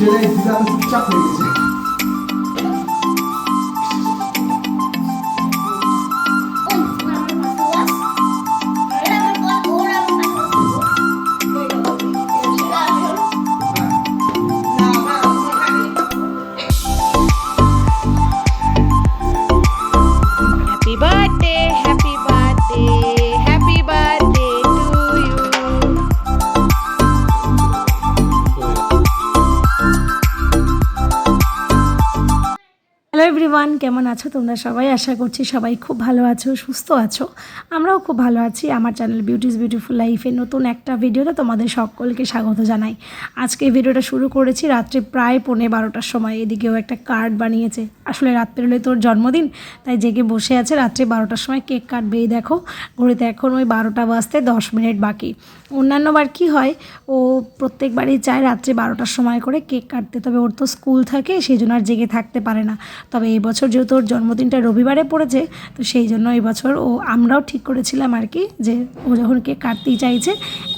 নিজেরাই দিলাম চুপচাপ হয়ে গেছে। হ্যালো এভরিওয়ান, কেমন আছো তোমরা সবাই? আশা করছি সবাই খুব ভালো আছো, সুস্থ আছো। আমরাও খুব ভালো আছি। আমার চ্যানেল বিউটিস বিউটিফুল লাইফে নতুন একটা ভিডিওতে তোমাদের সকলকে স্বাগত জানাই। আজকে ভিডিওটা শুরু করেছি রাত্রে প্রায় 11:30টার সময়। এদিকেও একটা কার্ড বানিয়েছে। আসলে রাত্রে হলে তোর জন্মদিন, তাই জেগে বসে আছে। রাত্রে 12টার সময় কেক কাটবে। এই দেখো ঘড়িতে এখন ওই 12টা বাজতে 10 মিনিট বাকি। অন্যান্যবার কী হয়, ও প্রত্যেকবারই চায় রাত্রে 12টার সময় করে কেক কাটতে, তবে ওর তো স্কুল থাকে, সেই জন্য আর জেগে থাকতে পারে না। তবে এই বছর যেহেতু ওর জন্মদিনটা রবিবারে পড়েছে, তো সেই জন্য এই বছর আমরাও ঠিক করেছিলাম আর কি, যে ও যখন কেক কাটতেই চাইছে,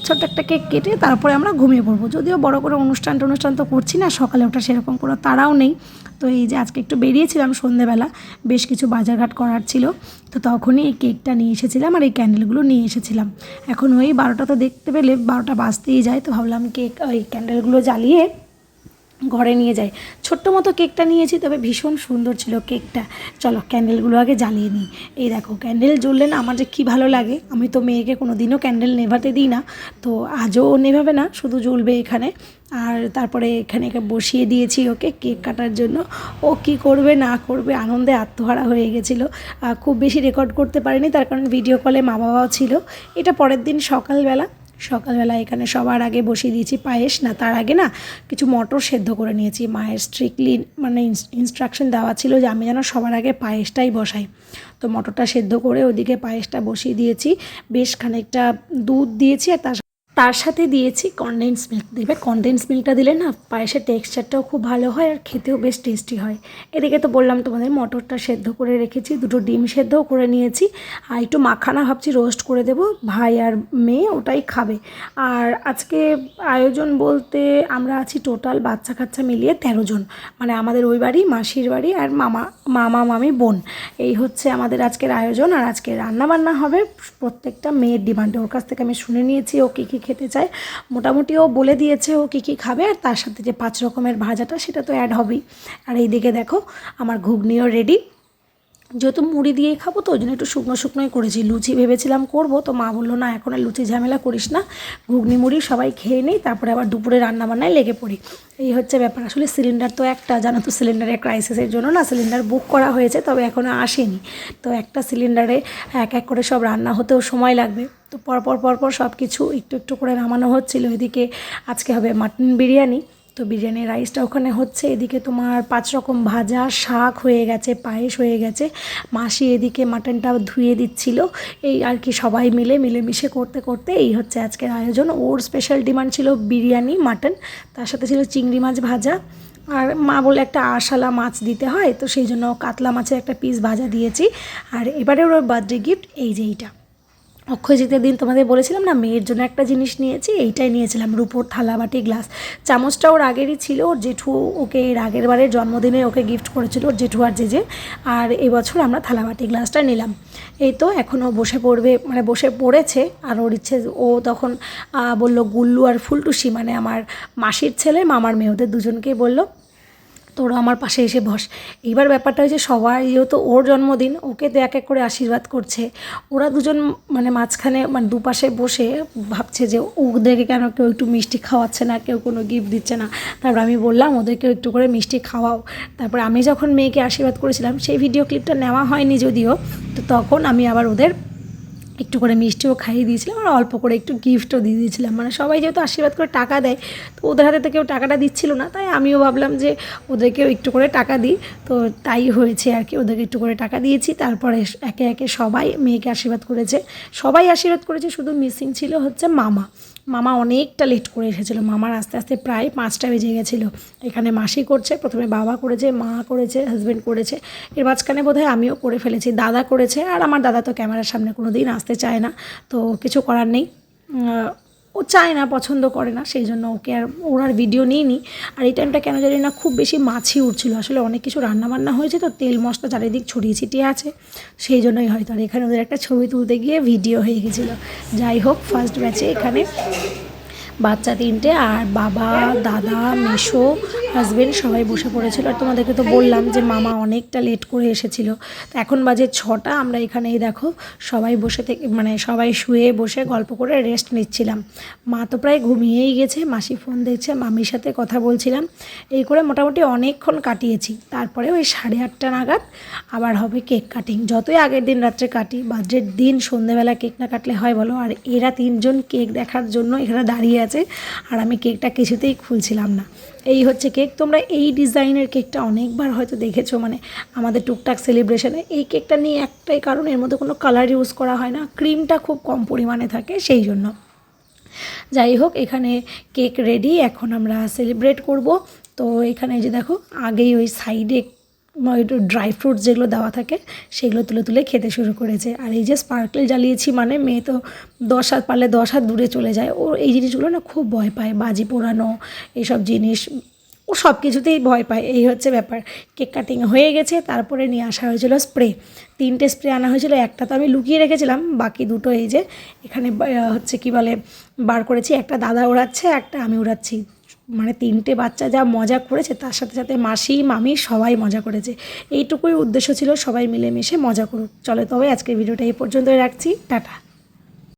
ছোট্ট একটা কেক কেটে তারপরে আমরা ঘুমিয়ে পড়বো। যদিও বড় করে অনুষ্ঠান তো করছি না, সকালে ওঠা সেরকম কোনো তাড়াও নেই। তো এই যে আজকে একটু বেরিয়েছিলাম সন্ধেবেলা, বেশ কিছু বাজারঘাট করার ছিল, তো তখনই এই কেকটা নিয়ে এসেছিলাম আর এই ক্যান্ডেলগুলো নিয়ে এসেছিলাম। এখন ওই 12টা তো দেখতে পেলে 12টা বাজতেই যায়, তো ভাবলাম কেক ওই ক্যান্ডেলগুলো জ্বালিয়ে ঘরে নিয়ে যাই। ছোট্ট মতো কেকটা নিয়েছি, তবে ভীষণ সুন্দর ছিল কেকটা। চলো ক্যান্ডেলগুলো আগে জ্বালিয়ে নিই। এই দেখো ক্যান্ডেল জ্বললে না আমার যে কী ভালো লাগে। আমি তো মেয়েকে কোনো দিনও ক্যান্ডেল নেভাতে দিই না, তো আজও নেভাবে না, শুধু জ্বলবে এখানে। আর তারপরে এখানে বসিয়ে দিয়েছি ওকে কেক কাটার জন্য। ও কি করবে না করবে আনন্দে আত্মহারা হয়ে গেছিলো। খুব বেশি রেকর্ড করতে পারিনি, তার কারণ ভিডিও কলে মা বাবাও ছিল। এটা পরের দিন সকালবেলা এখানে সবার আগে বসিয়ে দিয়েছি পায়েস। না, তার আগে না কিছু মটর সেদ্ধ করে নিয়েছি। মায়ের স্ট্রিক্টলি মানে ইনস্ট্রাকশন দেওয়া ছিল যে আমি যেন সবার আগে পায়েসটাই বসাই। তো মটরটা সেদ্ধ করে ওদিকে পায়েসটা বসিয়ে দিয়েছি। বেশ খানিকটা দুধ দিয়েছি, আর তার সাথে দিয়েছি কনডেন্স মিল্ক। দেবে কনডেন্স মিল্কটা দিলে না পায়েসের টেক্সচারটাও খুব ভালো হয় আর খেতেও বেশ টেস্টি হয়। এদিকে তো বললাম তোমাদের মটরটা সেদ্ধ করে রেখেছি, দুটো ডিম সেদ্ধও করে নিয়েছি, আর একটু মাখানা ভাবছি রোস্ট করে দেবো। ভাই আর মেয়ে ওটাই খাবে। আর আজকে আয়োজন বলতে আমরা আছি টোটাল বাচ্চা কাচ্চা মিলিয়ে 13 জন। মানে আমাদের ওই বাড়ি, মাসির বাড়ি আর মামা মামি বোন, এই হচ্ছে আমাদের আজকের আয়োজন। আর আজকে রান্নাবান্না হবে প্রত্যেকটা মেয়ের ডিমান্ডে। ওর কাছ থেকে আমি শুনে নিয়েছি ও কী কী খেতে চায়। মোটামুটি ও বলে দিয়েছে ও কী কী খাবে, আর তার সাথে যে 5 রকমের ভাজাটা সেটা তো অ্যাড হবেই। আর এইদিকে দেখো আমার ঘুগনিও রেডি। যেহেতু মুড়ি দিয়েই খাবো, তো ওই জন্য একটু শুকনোই করেছি। লুচি ভেবেছিলাম করব, তো মা বললো না এখন আর লুচি ঝামেলা করিস না, ঘুগনি মুড়ি সবাই খেয়ে নেই, তারপরে আবার দুপুরে রান্নাবান্নায় লেগে পড়ি। এই হচ্ছে ব্যাপার। আসলে সিলিন্ডার তো একটা, জানো তো, সিলিন্ডারের ক্রাইসিসের জন্য না সিলিন্ডার বুক করা হয়েছে, তবে এখনও আসেনি। তো একটা সিলিন্ডারে এক এক করে সব রান্না হতেও সময় লাগবে। তো পরপর সব কিছু একটু করে নামানো হচ্ছিলো। এদিকে আজকে হবে মাটন বিরিয়ানি, তো বিরিয়ানির রাইসটা ওখানে হচ্ছে। এদিকে তোমার 5 রকম ভাজা, শাক হয়ে গেছে, পায়েস হয়ে গেছে। মাসি এদিকে মাটনটা ধুয়ে দিচ্ছিল। এই আর কি সবাই মিলেমিশে করতে এই হচ্ছে আজকের আয়োজন। ওর স্পেশাল ডিমান্ড ছিল বিরিয়ানি, মাটন, তার সাথে ছিল চিংড়ি মাছ ভাজা। আর মা বলে একটা আশালা মাছ দিতে হয়, তো সেই জন্য কাতলা মাছের একটা পিস ভাজা দিয়েছি। আর এবারে ওর বার্থডে গিফট এই যে এইটা। অক্ষয় তৃতীয়ার দিন তোমাদের বলেছিলাম না মেয়ের জন্য একটা জিনিস নিয়েছি, এইটাই নিয়েছিলাম, রুপোর থালা বাটি গ্লাস। চামচটা ওর আগেরই ছিল, ওর জেঠু ওকে এর আগের বারের জন্মদিনে ওকে গিফট করেছিল, ওর জেঠু আর জেজে। আর এবছর আমরা থালা বাটি গ্লাসটা নিলাম। এই তো এখনও বসে পড়বে, মানে বসে পড়েছে। আর ওর ইচ্ছে, ও তখন বলল গুল্লু আর ফুলটুসি, মানে আমার মাসির ছেলে মামার মেয়ে, ওদের দুজনকেই বলল তোরা আমার পাশে এসে বস। এইবার ব্যাপারটা হয়েছে সবাই যেহেতু ওর জন্মদিন, ওকে তো এক এক করে আশীর্বাদ করছে। ওরা দুজন মানে মাঝখানে মানে দুপাশে বসে ভাবছে যে ওদেরকে কেন কেউ একটু মিষ্টি খাওয়াচ্ছে না, কেউ কোনো গিফট দিচ্ছে না। তারপর আমি বললাম ওদেরকেও একটু করে মিষ্টি খাওয়াও। তারপর আমি যখন মেয়েকে আশীর্বাদ করেছিলাম, সেই ভিডিও ক্লিপটা নেওয়া হয়নি যদিও, তো তখন আমি আবার ওদের একটু করে মিষ্টিও খাইয়ে দিয়েছিলাম, আর অল্প করে একটু গিফটও দিয়ে দিয়েছিলাম। মানে সবাই যেহেতু আশীর্বাদ করে টাকা দেয়, তো ওদের হাতে তো কেউ টাকাটা দিচ্ছিল না, তাই আমিও ভাবলাম যে ওদেরকেও একটু করে টাকা দিই। তো তাই হয়েছে আর কি, ওদেরকে একটু করে টাকা দিয়েছি। তারপরে একে একে সবাই মেয়েকে আশীর্বাদ করেছে, সবাই আশীর্বাদ করেছে। শুধু মিসিং ছিল হচ্ছে মামা অনেকটা লেট করে এসেছিলো। মামার আস্তে আস্তে প্রায় 5টা বেজে গেছিলো। এখানে মাসি করছে, প্রথমে বাবা করেছে, মা করেছে, হাজব্যান্ড করেছে, এর মাঝখানে বোধহয় আমিও করে ফেলেছি, দাদা করেছে। আর আমার দাদা তো ক্যামেরার সামনে কোনো দিন আসতে চায় না, তো কিছু করার নেই। ও চায় না, পছন্দ করে না, সেই জন্য ওকে আর ওর আর ভিডিও নিইনি। আর এই টাইমটা কেন জানি না খুব বেশি মাছি উঠছিল, আসলে অনেক কিছু রান্নাবান্না হয়েছে তো, তেল মশলা চারিদিক ছড়িয়ে ছিটিয়ে আছে, সেই জন্যই হয়তো। আর এখানে ওদের একটা ছবি তুলতে গিয়ে ভিডিও হয়ে গেছিলো। যাই হোক, ফার্স্ট ব্যাচে এখানে বাচ্চা 3টে আর বাবা, দাদা, মেসো, হাজবেন্ড সবাই বসে পড়েছিল। আর তোমাদেরকে তো বললাম যে মামা অনেকটা লেট করে এসেছিলো। তো এখন বাজে 6টা, আমরা এখানেই দেখো সবাই বসে থেকে মানে সবাই শুয়ে বসে গল্প করে রেস্ট নিচ্ছিলাম। মা তো প্রায় ঘুমিয়েই গেছে, মাসি ফোন দেখছে, মামির সাথে কথা বলছিলাম, এই করে মোটামুটি অনেকক্ষণ কাটিয়েছি। তারপরে ওই 8:30 নাগাদ আবার হবে কেক কাটিং। যতই আগের দিন রাত্রে কাটি, বার্থডের দিন সন্ধ্যেবেলা কেক না কাটলে হয় বলো? আর এরা 3জন কেক দেখার জন্য এখানে দাঁড়িয়ে আছে, আর আমি কেকটা কিছুতেই খুলছিলাম না। এই হচ্ছে কেক। তোমরা এই ডিজাইনের কেকটা অনেকবার হয়তো দেখেছো, মানে আমাদের টুকটাক সেলিব্রেশনে। এই কেকটা নিয়ে একটাই কারণ, এর মধ্যে কোনো কালার ইউজ করা হয় না, ক্রিমটা খুব কম পরিমাণে থাকে, সেই জন্য। যাই হোক, এখানে কেক রেডি, এখন আমরা সেলিব্রেট করব। তো এখানে যে দেখো আগেই ওই সাইডে একটু ড্রাই ফ্রুটস যেগুলো দেওয়া থাকে সেগুলো তুলে তুলে খেতে শুরু করেছে। আর এই যে স্পার্কেল জ্বালিয়েছি, মানে মেয়ে তো 10 হাত পারলে 10 হাত দূরে চলে যায়, ও এই জিনিসগুলো না খুব ভয় পায়, বাজি পোড়ানো এইসব জিনিস ও সব কিছুতেই ভয় পায়, এই হচ্ছে ব্যাপার। কেক কাটিং হয়ে গেছে, তারপরে নিয়ে আসা হয়েছিল স্প্রে। 3টে স্প্রে আনা হয়েছিল, একটা তো আমি লুকিয়ে রেখেছিলাম, বাকি 2টো এই যে এখানে হচ্ছে কি বলে বার করেছি। একটা দাদা ওড়াচ্ছে, একটা আমি ওড়াচ্ছি। মানে 3টে বাচ্চা যা মজা করেছে, তার সাথে সাথে মাসি, মামি সবাই মজা করেছে। এইটুকুই উদ্দেশ্য ছিল, সবাই মিলেমিশে মজা করুক। চলো তবে আজকের ভিডিওটা এই পর্যন্তই রাখছি, টাটা।